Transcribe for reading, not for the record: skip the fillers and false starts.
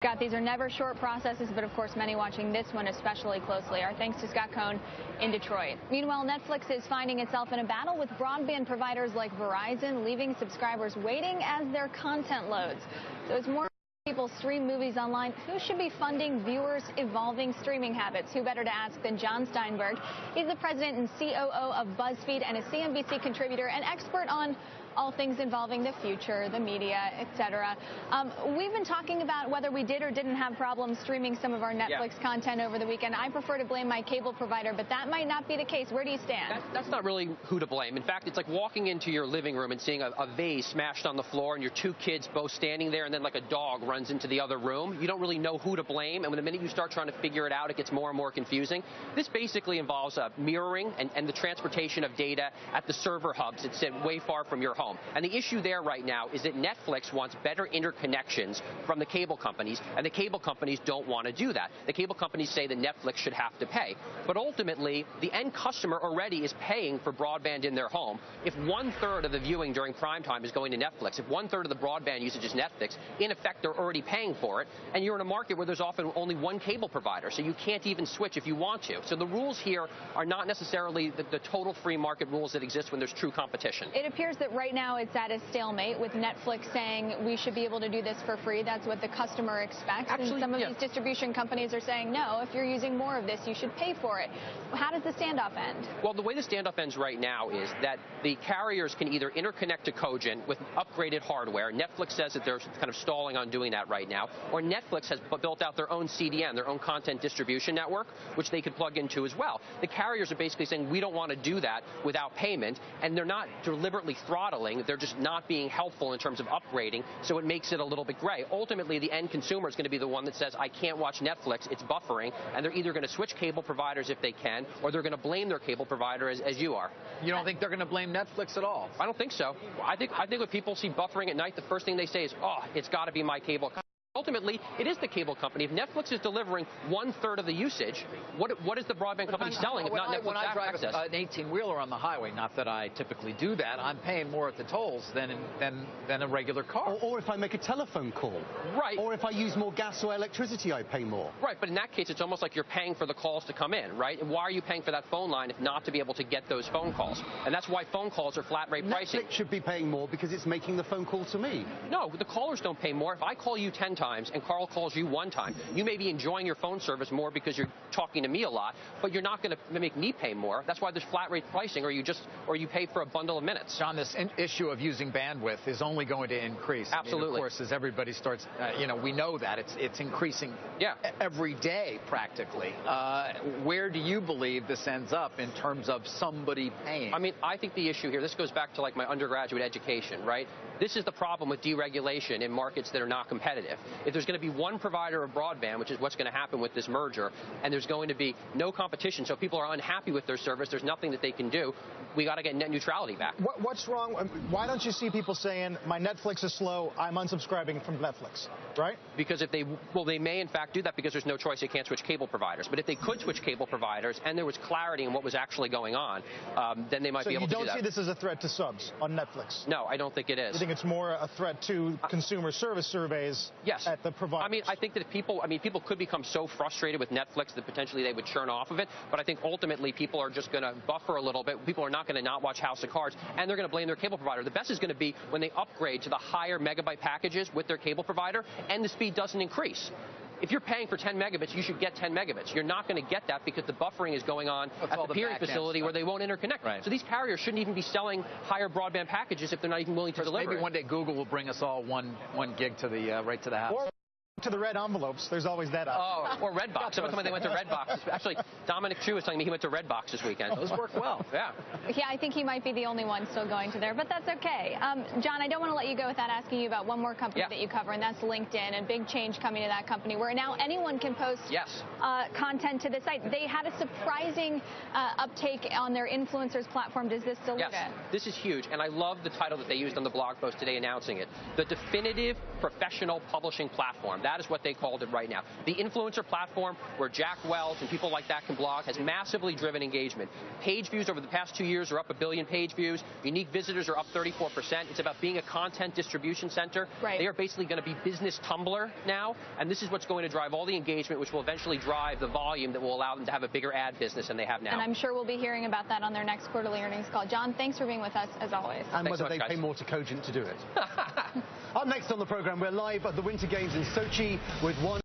Scott, these are never short processes, but of course many watching this one especially closely. Our thanks to Scott Cohn in Detroit. Meanwhile, Netflix is finding itself in a battle with broadband providers like Verizon, leaving subscribers waiting as their content loads. So as more people stream movies online, who should be funding viewers' evolving streaming habits? Who better to ask than John Steinberg? He's the president and COO of BuzzFeed and a CNBC contributor and expert on all things involving the future, the media, etc. We've been talking about whether we did or didn't have problems streaming some of our Netflix content over the weekend. I prefer to blame my cable provider, but that might not be the case. Where do you stand? That's not really who to blame. In fact, it's like walking into your living room and seeing a vase smashed on the floor and your two kids both standing there, and then like a dog runs into the other room. You don't really know who to blame, and the minute you start trying to figure it out, it gets more and more confusing. This basically involves mirroring and the transportation of data at the server hubs that sit way far from your home. And the issue there right now is that Netflix wants better interconnections from the cable companies, and the cable companies don't want to do that. The cable companies say that Netflix should have to pay. But ultimately, the end customer already is paying for broadband in their home. If 1/3 of the viewing during prime time is going to Netflix, if 1/3 of the broadband usage is Netflix, in effect, they're already paying for it. And you're in a market where there's often only one cable provider, so you can't even switch if you want to. So the rules here are not necessarily the total free market rules that exist when there's true competition. It appears that right now it's at a stalemate, with Netflix saying we should be able to do this for free. That's what the customer expects. Actually, and some of these distribution companies are saying, no, if you're using more of this, you should pay for it. How does the standoff end? Well, the way the standoff ends right now is that the carriers can either interconnect to Cogent with upgraded hardware. Netflix says that they're kind of stalling on doing that right now. Or Netflix has built out their own CDN, their own content distribution network, which they could plug into as well. The carriers are basically saying we don't want to do that without payment, and they're not deliberately throttling. They're just not being helpful in terms of upgrading, so it makes it a little bit gray. Ultimately, the end consumer is going to be the one that says, I can't watch Netflix, it's buffering, and they're either going to switch cable providers if they can, or they're going to blame their cable provider as you are. You don't think they're going to blame Netflix at all? I don't think so. I think when people see buffering at night, the first thing they say is, oh, it's got to be my cable. Ultimately, it is the cable company. If Netflix is delivering 1/3 of the usage, what is the broadband company selling if not Netflix access? When I drive an 18-wheeler on the highway, not that I typically do that, I'm paying more at the tolls than a regular car. Or if I make a telephone call. Right. Or if I use more gas or electricity, I pay more. Right, but in that case, it's almost like you're paying for the calls to come in, right? And why are you paying for that phone line if not to be able to get those phone calls? And that's why phone calls are flat rate pricing. Netflix should be paying more because it's making the phone call to me. No, the callers don't pay more. If I call you 10 times and Carl calls you 1 time, you may be enjoying your phone service more because you're talking to me a lot, but you're not going to make me pay more. That's why there's flat rate pricing, or you pay for a bundle of minutes. John, this issue of using bandwidth is only going to increase. Absolutely. I mean, of course, as everybody starts, we know that it's increasing every day practically. Where do you believe this ends up in terms of somebody paying? I mean, I think the issue here, this goes back to like my undergraduate education, right? This is the problem with deregulation in markets that are not competitive. If there's going to be one provider of broadband, which is what's going to happen with this merger, and there's going to be no competition, so people are unhappy with their service, there's nothing that they can do, we got to get net neutrality back. What's wrong? Why don't you see people saying, my Netflix is slow, I'm unsubscribing from Netflix, right? Because they may in fact do that because there's no choice, they can't switch cable providers. But if they could switch cable providers and there was clarity in what was actually going on, then they might be able to do that. So you don't see this as a threat to subs on Netflix? No, I don't think it is. You think it's more a threat to consumer service surveys at the providers? I mean, I think that people could become so frustrated with Netflix that potentially they would churn off of it. But I think ultimately people are just going to buffer a little bit. People are not going to not watch House of Cards, and they're going to blame their cable provider. The best is going to be when they upgrade to the higher megabyte packages with their cable provider, and the speed doesn't increase. If you're paying for 10 megabits, you should get 10 megabits. You're not going to get that because the buffering is going on at the peering facility where they won't interconnect. Right. So these carriers shouldn't even be selling higher broadband packages if they're not even willing to deliver. Maybe one day Google will bring us all one gig to the right to the house. Or to the red envelopes. There's always that option. Oh, or Redbox. Someone told me they went to Redbox. Actually, Dominic Chu was telling me he went to Redbox this weekend. Those work well. Yeah. Yeah, I think he might be the only one still going to there, but that's okay. John, I don't want to let you go without asking you about one more company that you cover, and that's LinkedIn, and big change coming to that company where now anyone can post content to the site. They had a surprising uptake on their influencers platform. Does this dilute it? Yes, this is huge, and I love the title that they used on the blog post today announcing it. The definitive professional publishing platform. That is what they called it right now. The influencer platform, where Jack Welch and people like that can blog, has massively driven engagement. Page views over the past 2 years are up 1 billion page views. Unique visitors are up 34%. It's about being a content distribution center. Right. They are basically going to be business Tumblr now, and this is what's going to drive all the engagement, which will eventually drive the volume that will allow them to have a bigger ad business than they have now. And I'm sure we'll be hearing about that on their next quarterly earnings call. John, thanks for being with us, as always. And Thanks whether so much, they guys. pay more to Cogent to do it. Up next on the program, we're live at the Winter Games in Sochi with one